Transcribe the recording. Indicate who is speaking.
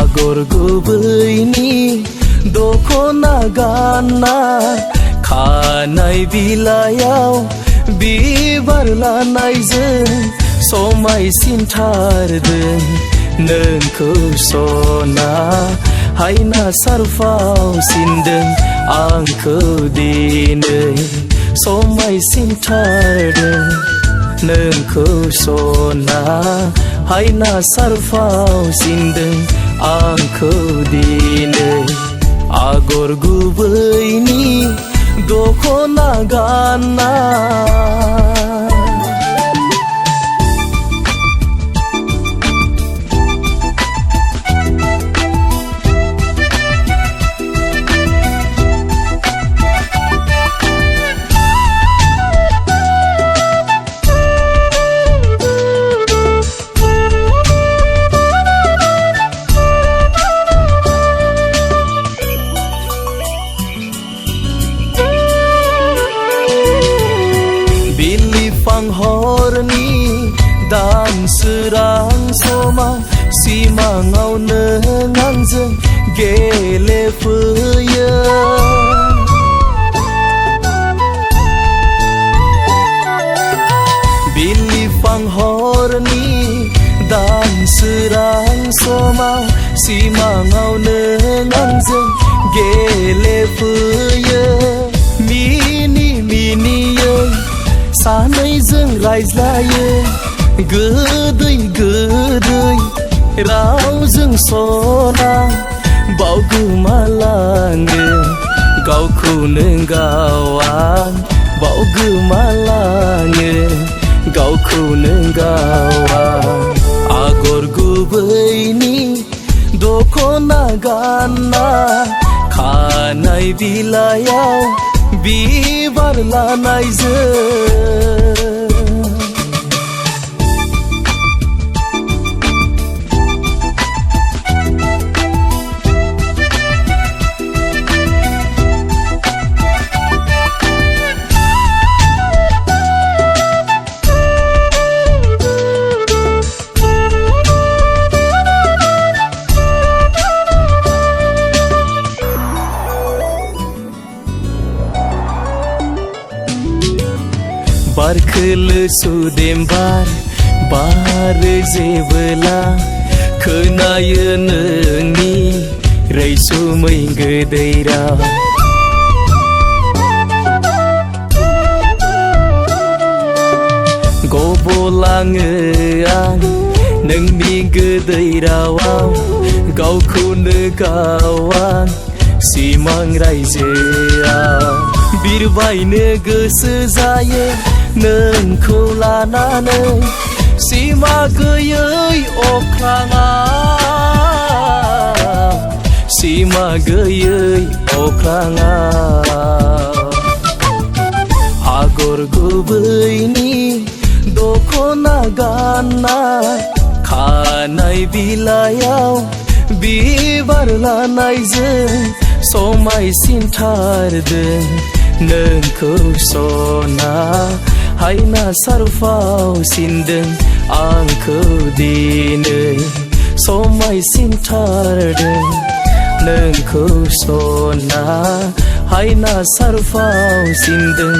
Speaker 1: आगर गुबैनि दखना गानना खानाय बिलाइयाव बिबार लानायजों समायसिनथारदों नोंखौ सना हायना सारफावसिनदों आंखौ दिनै समायसिनथारदों नोंखौ सना हायना सारफावसिनदों आंखौ दिनै आगर गुबैनि दखना गानना हरनि दानसोरां समाव सिमाङाव नों आंजों गेलेफैयो बिलिफां हरनि दानसोरां समाव सिमाङाव नों आंजों गेलेफैयो मिनि मिनियै सानैजों रायज्लायो गोदै गोदै रावजों सना बावगोमालाङो गावखौनो गाव आं बावगोमालाङो गावखौनो गाव आं आगर गुबैनि दखना गानना खानाय बिलाइयाव बिबार लानायजों बारखोलो सुदेम बारो जेबोला खोनायो नोंनि रैसुमै गोदै राव गबलाङो आं नोंनि गोदै रावाव गावखौनो गाव आं सिमां रायजोआव बिरबायनो गोसो जायो नोंखौ लानानै सिमा गैयै अख्राङाव सिमा गैयै अख्राङाव आगर गुबैनि दखना गानना खानाय बिलाइयाव बिबार लानायजों समायसिनथारदों नोंखौ सना हायना सारफावसिनदों आंखौ दिनै समायसिनथारदों नोंखौ सना हायना सारफावसिनदों